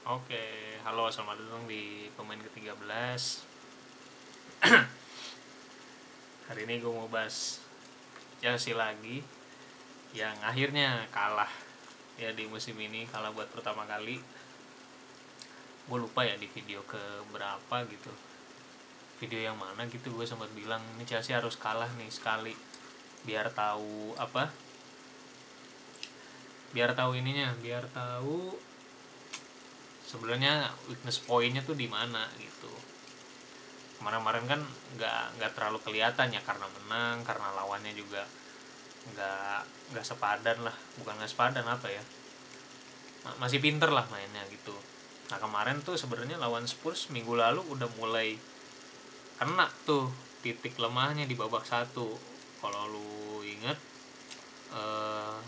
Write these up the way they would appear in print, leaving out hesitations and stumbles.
Oke, halo, selamat datang di pemain ke-13. Hari ini gue mau bahas Chelsea lagi yang akhirnya kalah ya di musim ini, kalah buat pertama kali. Gue lupa ya di video ke berapa gitu. Video yang mana gitu gue sempat bilang ini Chelsea harus kalah nih sekali biar tahu apa? Biar tahu ininya, biar tahu sebenarnya weakness pointnya tuh di mana gitu. Kemarin-kemarin kan nggak terlalu kelihatan ya karena menang, karena lawannya juga nggak sepadan lah, bukan nggak sepadan apa ya, masih pinter lah mainnya gitu. Nah kemarin tuh sebenarnya lawan Spurs minggu lalu udah mulai kena tuh titik lemahnya di babak satu. Kalau lu inget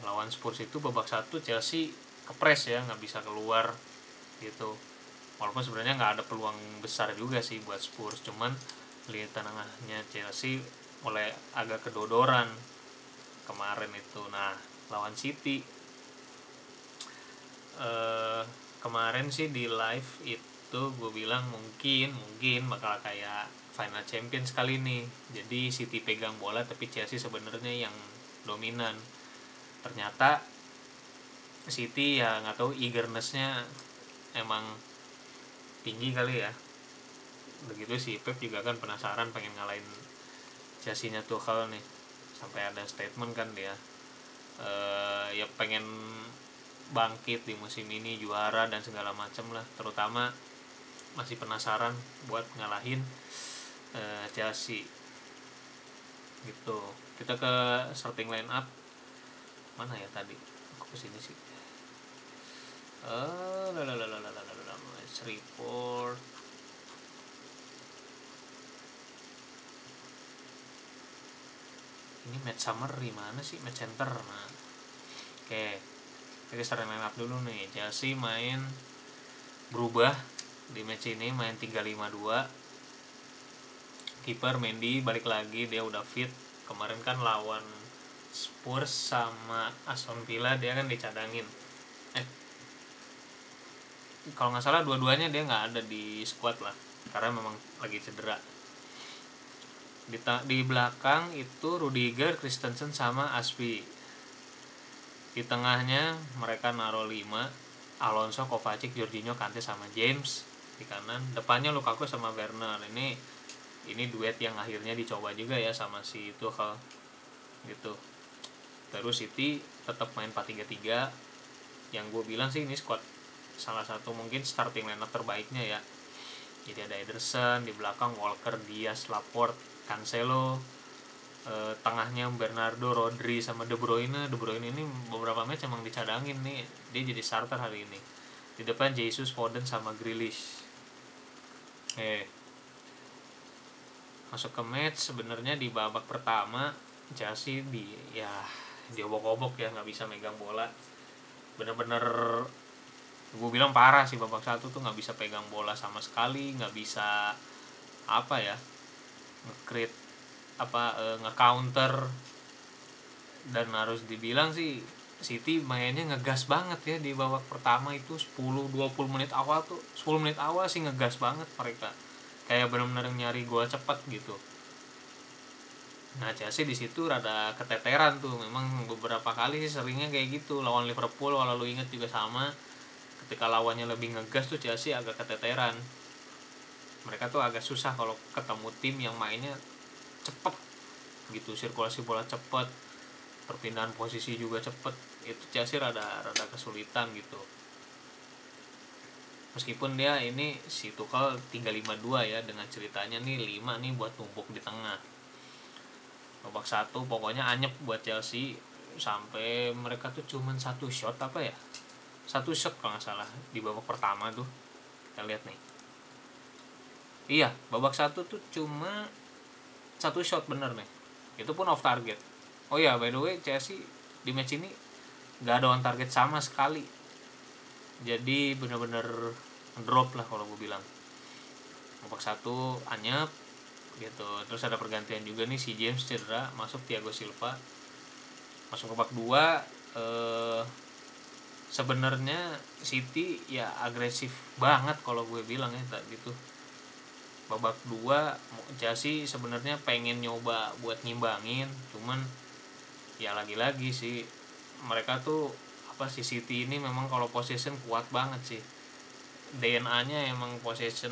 lawan Spurs itu babak satu Chelsea kepres ya, nggak bisa keluar gitu. Walaupun sebenarnya nggak ada peluang besar juga sih buat Spurs, cuman lihat tengahnya Chelsea mulai agak kedodoran kemarin itu. Nah lawan City kemarin sih di live itu gue bilang mungkin bakal kayak final champions kali ini. Jadi City pegang bola tapi Chelsea sebenarnya yang dominan. Ternyata City ya nggak tahu, eagernessnya emang tinggi kali ya. Begitu sih, Pep juga kan penasaran pengen ngalahin Chelsea-nya Tuchel nih. Sampai ada statement kan dia ya pengen bangkit di musim ini, juara dan segala macam lah. Terutama masih penasaran buat ngalahin Chelsea gitu. Kita ke starting line up mana ya tadi, aku kesini sih. Match report. Ini match summary mana sih, match center. Nah oke, kita starting line up dulu nih. Chelsea main berubah di match ini, main 3-5-2. Kiper Mendy balik lagi, dia udah fit. Kemarin kan lawan Spurs sama Aston Villa dia kan dicadangin. Kalau nggak salah dua-duanya dia nggak ada di squad lah, karena memang lagi cedera. Di belakang itu Rudiger, Christensen sama Aspi. Di tengahnya mereka naruh 5, Alonso, Kovacic, Jorginho, Kante sama James. Di kanan depannya Lukaku sama Werner. Ini duet yang akhirnya dicoba juga ya sama si Tuchel gitu. Terus City tetap main 4-3-3. Yang gue bilang sih ini squad salah satu mungkin starting lineup terbaiknya ya. Jadi ada Ederson, di belakang Walker, Diaz, Laporte, Cancelo, tengahnya Bernardo, Rodri sama De Bruyne. De Bruyne ini beberapa match emang dicadangin nih, dia jadi starter hari ini. Di depan Jesus, Foden sama Grealish. Masuk ke match sebenarnya di babak pertama Chelsea diobok-obok ya, nggak bisa megang bola. Bener-bener gue bilang parah sih, babak satu tuh nggak bisa pegang bola sama sekali, nggak bisa apa ya, nge-create nge-counter. Dan harus dibilang sih City mainnya ngegas banget ya di babak pertama itu. 10-20 menit awal tuh, 10 menit awal sih ngegas banget mereka, kayak benar-benar nyari gol cepat gitu. Nah Chelsea di situ rada keteteran tuh, memang beberapa kali sih seringnya kayak gitu. Lawan Liverpool kalau lu inget juga sama, ketika lawannya lebih ngegas tuh Chelsea agak keteteran. Mereka tuh agak susah kalau ketemu tim yang mainnya cepet gitu, sirkulasi bola cepet, perpindahan posisi juga cepet. Itu Chelsea rada kesulitan gitu. Meskipun dia ini si Tuchel 3-5-2 ya, dengan ceritanya nih 5 nih buat tumpuk di tengah. Babak satu pokoknya anyep buat Chelsea, sampai mereka tuh cuman satu shot kalau nggak salah di babak pertama tuh. Kita lihat nih, iya babak satu tuh cuma satu shot bener nih, itu pun off target. Oh ya by the way, Chelsea di match ini nggak ada on target sama sekali, jadi bener-bener drop lah kalau gue bilang. Babak satu anyep gitu. Terus ada pergantian juga nih, si James cedera, masuk Thiago Silva. Masuk babak 2 sebenarnya City ya agresif banget kalau gue bilang ya tadi tuh. Babak 2 Chelsea sebenarnya pengen nyoba buat ngimbangin, cuman ya lagi-lagi sih mereka tuh apa sih, City ini memang kalau possession kuat banget sih. DNA-nya emang possession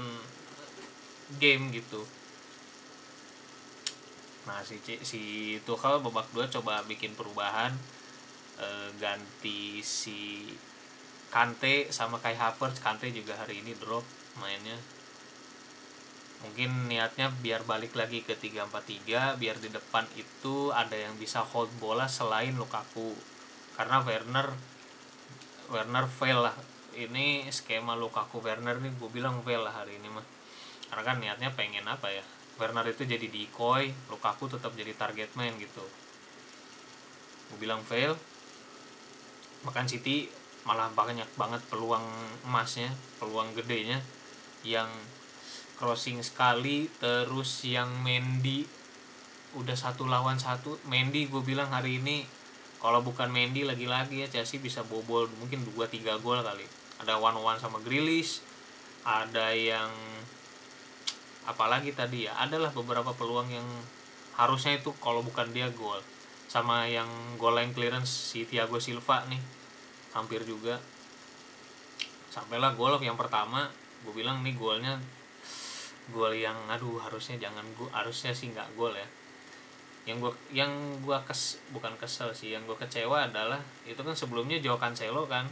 game gitu. Nah si Tuchel babak 2 coba bikin perubahan, ganti si Kante sama Kai Havertz. Kante juga hari ini drop mainnya. Mungkin niatnya biar balik lagi ke 3-4-3, biar di depan itu ada yang bisa hold bola selain Lukaku. Karena Werner fail lah. Ini skema Lukaku Werner nih gue bilang fail lah hari ini mah. Karena kan niatnya pengen apa ya, Werner itu jadi decoy, Lukaku tetap jadi target man gitu. Gue bilang fail. Makan City malah banyak banget peluang emasnya, peluang gedenya, yang crossing sekali, terus yang Mendy udah 1 lawan 1. Mendy gue bilang hari ini kalau bukan Mendy lagi-lagi ya Chelsea bisa bobol mungkin 2-3 gol kali. Ada 1-1 sama Grealish, ada yang apalagi tadi ya, adalah beberapa peluang yang harusnya itu kalau bukan dia gol. Sama yang goal line clearance si Thiago Silva nih hampir juga. Sampailah gol yang pertama, gue bilang nih golnya gol yang harusnya sih nggak gol ya. Yang gue bukan kesel sih, yang gue kecewa adalah itu kan sebelumnya Joao Cancelo kan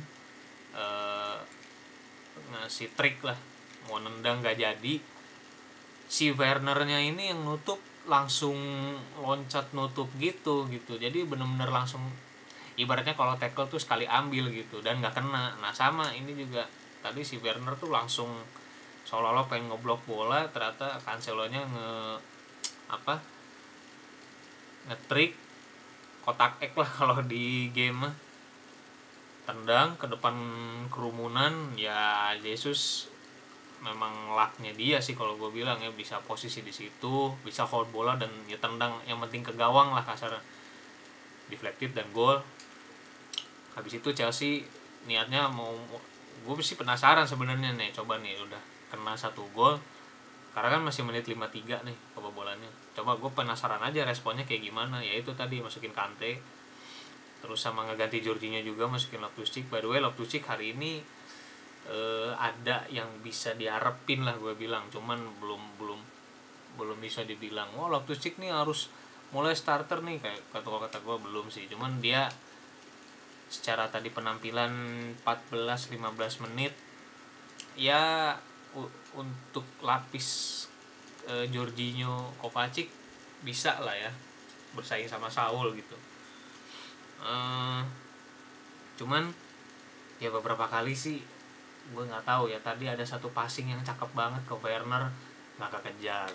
ngasih trik lah mau nendang gak jadi, si Wernernya ini yang nutup langsung loncat nutup gitu. Jadi bener-bener langsung ibaratnya kalau tackle tuh sekali ambil gitu dan nggak kena. Nah sama ini juga tadi si Werner tuh langsung seolah-olah pengen ngeblok bola, ternyata Cancelo-nya ngetrik kotak ek lah kalau di game mah. Tendang ke depan kerumunan, ya Jesus memang lucknya dia sih kalau gue bilang ya, bisa posisi di situ, bisa hold bola dan ya tendang, yang penting ke gawang lah kasarnya. Deflected dan gol. Habis itu Chelsea niatnya gue sih penasaran sebenarnya nih, coba nih udah kena 1 gol karena kan masih menit 53 nih kebobolannya. Coba gue penasaran aja responnya kayak gimana. Ya itu tadi masukin Kante, terus sama ngeganti Jorginho juga, masukin Loftus-Cheek. By the way Loftus-Cheek hari ini ada yang bisa diharapin lah gue bilang, cuman belum bisa dibilang Loftus-Cheek nih harus mulai starter nih kayak kata gue, belum sih. Cuman dia secara tadi penampilan 14-15 menit ya untuk lapis Jorginho, Kovacic bisa lah ya bersaing sama Saul gitu. Cuman ya beberapa kali sih gue nggak tahu ya, tadi ada satu passing yang cakep banget ke Werner nggak kekejar.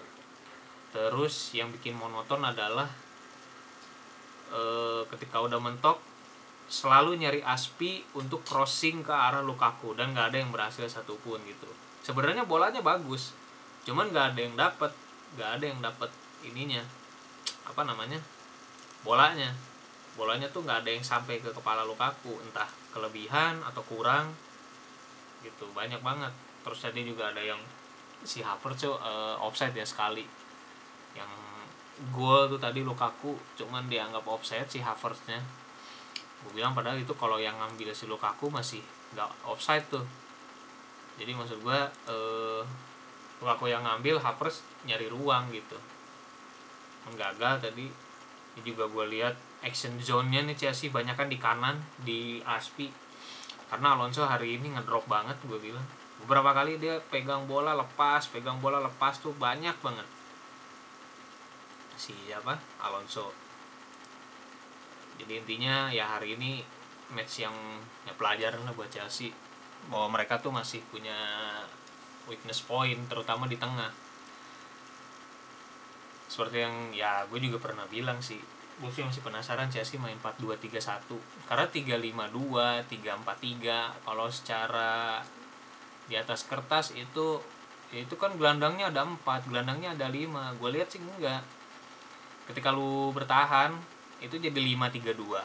Terus yang bikin monoton adalah ketika udah mentok selalu nyari Aspi untuk crossing ke arah Lukaku dan nggak ada yang berhasil satupun gitu. Sebenarnya bolanya bagus, cuman nggak ada yang dapat ininya, bolanya tuh nggak ada yang sampai ke kepala Lukaku, entah kelebihan atau kurang gitu, banyak banget. Terus tadi juga ada yang si Havertz offside ya sekali, yang gol tuh tadi Lukaku cuman dianggap offside si Havertz-nya. Gue bilang padahal itu kalau yang ngambil si Lukaku masih nggak offside tuh. Jadi maksud gue Lukaku yang ngambil, Havertz nyari ruang gitu, menggagal tadi. Ini juga gue lihat action zone-nya nih Chelsea banyak kan di kanan di Aspi, karena Alonso hari ini ngedrop banget. Gue bilang beberapa kali dia pegang bola lepas tuh banyak banget siapa Alonso. Jadi intinya ya hari ini match yang pelajaran lah buat Chelsea, bahwa mereka tuh masih punya weakness point terutama di tengah. Seperti yang ya gue juga pernah bilang sih, gue sih masih penasaran Chelsea main 4-2-3-1 karena 3-5-2, 3-4-3 kalau secara di atas kertas itu kan gelandangnya ada 4, gelandangnya ada 5. Gue lihat sih enggak. Ketika lu bertahan itu jadi 5-3-2,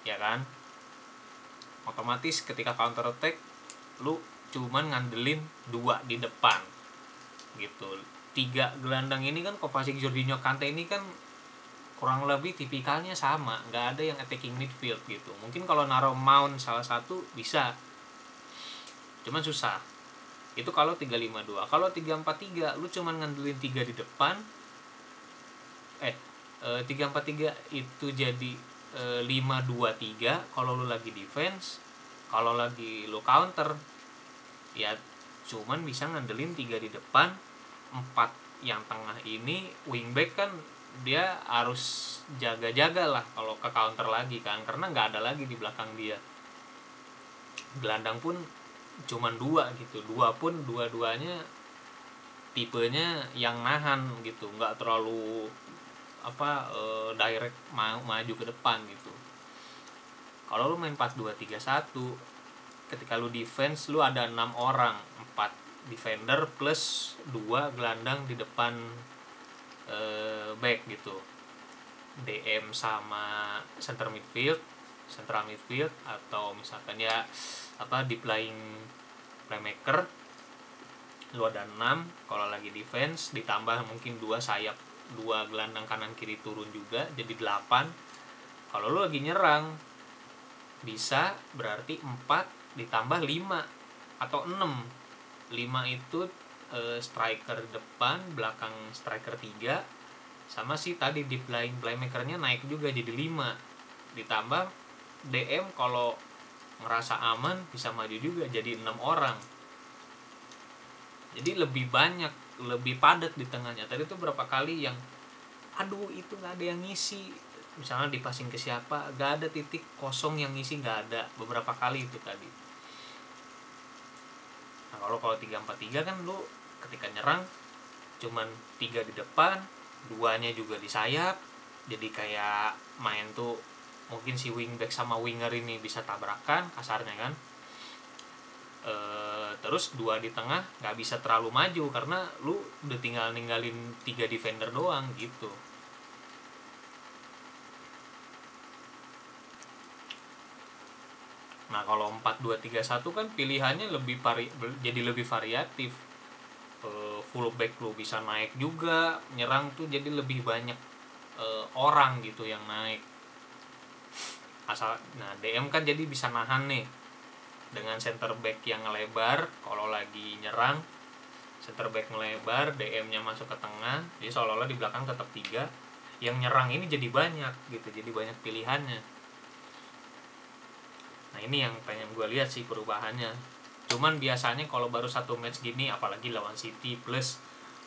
ya kan? otomatis ketika counter attack lu cuman ngandelin 2 di depan gitu. 3 gelandang ini kan Kovacic, Jorginho, Kante ini kan kurang lebih tipikalnya sama, nggak ada yang attacking midfield gitu. Mungkin kalau naruh Mount salah satu bisa, cuman susah. Itu kalau 3-5-2. Kalau 3-4-3 lu cuman ngandelin 3 di depan. 3-4-3 itu jadi 5-2-3 kalau lu lagi defense. Kalau lagi lu counter ya cuman bisa ngandelin 3 di depan. 4 yang tengah ini wingback kan dia harus jaga-jaga lah kalau ke counter lagi kan, karena nggak ada lagi di belakang dia. Gelandang pun cuman 2 gitu, 2 pun dua-duanya tipenya yang nahan gitu, nggak terlalu direct maju ke depan gitu. Kalau lu main 4-2-3-1, ketika lu defense lu ada 6 orang, 4 defender plus 2 gelandang di depan back gitu. DM sama central midfield atau misalkan ya deep lying playmaker lu ada 6 kalau lagi defense, ditambah mungkin 2 sayap, 2 gelandang kanan kiri turun juga jadi 8. Kalau lu lagi nyerang bisa berarti 4 ditambah 5 atau 6. 5 itu striker depan, belakang striker 3, sama sih tadi deep lying playmakernya naik juga jadi 5, ditambah DM kalau ngerasa aman bisa maju juga jadi 6 orang. Jadi lebih banyak, lebih padat di tengahnya. Tadi tuh berapa kali yang itu nggak ada yang ngisi, misalnya dipasing ke siapa, nggak ada titik kosong yang ngisi, nggak ada. Beberapa kali itu tadi. Nah kalau 3-4-3 kan lu ketika nyerang cuman 3 di depan, 2-nya juga di sayap, jadi kayak main tuh mungkin si wingback sama winger ini bisa tabrakan kasarnya kan. Terus 2 di tengah nggak bisa terlalu maju karena lu udah tinggal ninggalin 3 defender doang gitu. Nah kalau 4-2-3-1 kan pilihannya jadi lebih variatif. Fullback lu bisa naik juga, nyerang tuh jadi lebih banyak orang gitu yang naik. DM kan jadi bisa nahan nih dengan center back yang ngelebar. Kalau lagi nyerang center back ngelebar, DM-nya masuk ke tengah, jadi seolah-olah di belakang tetap 3. Yang nyerang ini jadi banyak gitu, jadi banyak pilihannya. Nah ini yang pengen gue lihat sih perubahannya. Cuman biasanya kalau baru satu match gini, apalagi lawan City plus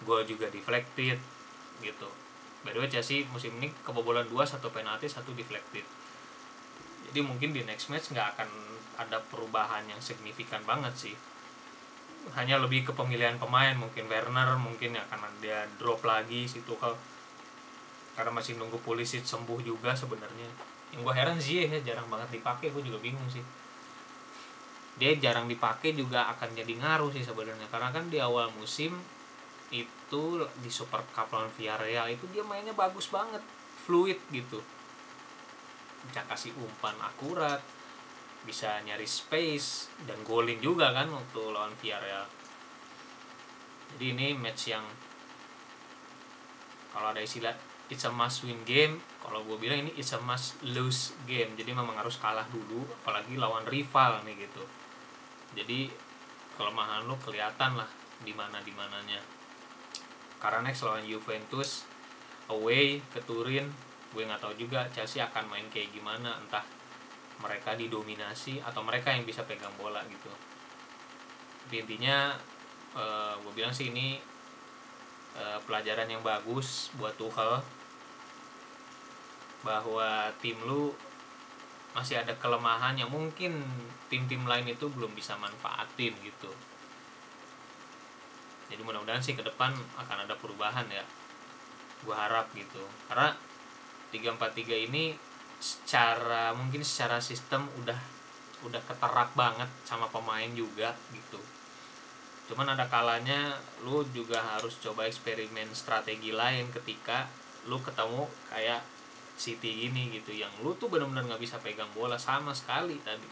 gol juga deflected gitu. By the way Chelsea musim ini kebobolan 2, 1 penalti, 1 deflected. Jadi mungkin di next match nggak akan ada perubahan yang signifikan banget sih. Hanya lebih ke pemilihan pemain, mungkin Werner mungkin akan dia drop lagi situ karena masih nunggu Pulisic sembuh juga sebenarnya. Yang gue heran sih jarang banget dipakai, gue juga bingung sih. Dia jarang dipakai juga akan jadi ngaruh sih sebenarnya, karena kan di awal musim itu di Super Cup lawan Villarreal itu dia mainnya bagus banget, fluid gitu, bisa kasih umpan akurat, bisa nyari space dan golin juga kan untuk lawan Villarreal. Jadi ini match yang kalau ada istilah it's a must win game, kalau gue bilang ini it's a must lose game. Jadi memang harus kalah dulu, apalagi lawan rival nih gitu. Jadi kelemahan lu kelihatan lah di mananya. Karena next lawan Juventus away ke Turin, gue nggak tahu juga Chelsea akan main kayak gimana, entah mereka didominasi atau mereka yang bisa pegang bola gitu. Tapi intinya gue bilang sih ini pelajaran yang bagus buat Tuchel, bahwa tim lu masih ada kelemahan yang mungkin tim-tim lain itu belum bisa manfaatin gitu. Jadi mudah-mudahan sih ke depan akan ada perubahan ya, gue harap gitu. Karena 3-4-3 ini secara sistem udah keterap banget sama pemain juga gitu. Cuman ada kalanya lu juga harus coba eksperimen strategi lain ketika lu ketemu kayak City ini gitu, yang lu tuh benar-benar nggak bisa pegang bola sama sekali tadi.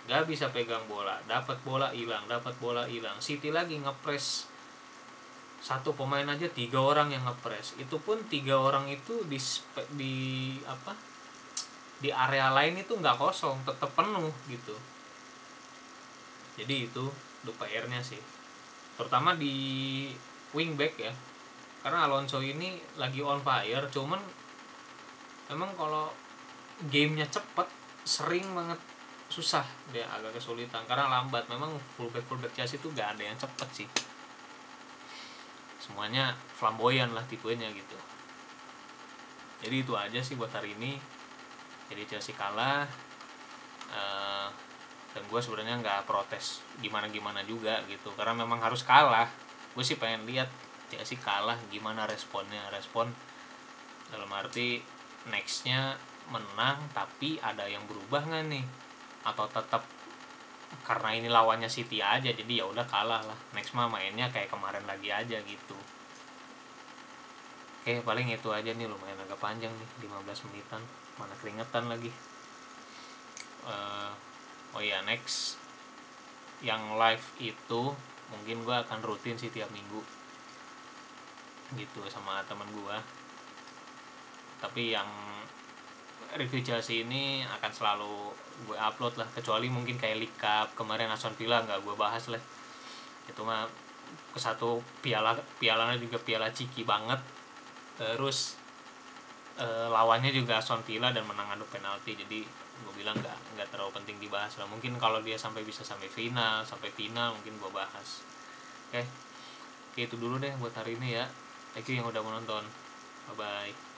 nggak bisa pegang bola, dapat bola hilang, City lagi ngepres satu pemain aja 3 orang yang ngepres, itu pun 3 orang itu di apa, di area lain itu nggak kosong, tetap penuh gitu. Jadi itu PR-nya sih, terutama di wingback ya, karena Alonso ini lagi on fire, cuman memang kalau gamenya cepet sering banget susah, dia agak kesulitan karena lambat. Memang fullback Chelsea itu gak ada yang cepet sih, semuanya flamboyan lah tipenya gitu. Jadi itu aja sih buat hari ini. Jadi Chelsea kalah, dan gue sebenarnya nggak protes gimana juga gitu, karena memang harus kalah. Gue sih pengen lihat Chelsea kalah gimana responnya, respon dalam arti nextnya menang tapi ada yang berubah nggak nih, atau tetap karena ini lawannya City aja jadi ya udah kalah lah, next mah mainnya kayak kemarin lagi aja gitu. Oke, paling itu aja nih, lumayan agak panjang nih 15 menitan, mana keringetan lagi. Oh iya, next yang live itu mungkin gue akan rutin sih tiap minggu gitu sama temen gue. Tapi yang review Chelsea ini akan selalu gue upload lah, kecuali mungkin kayak League Cup kemarin Aston Villa nggak gue bahas lah, itu mah ke satu pialanya juga piala ciki banget, terus lawannya juga Aston Villa dan menang adu penalti, jadi gue bilang nggak terlalu penting dibahas lah. Mungkin kalau dia bisa sampai final mungkin gue bahas. Oke, itu dulu deh buat hari ini ya. Thank you yang udah menonton, bye bye.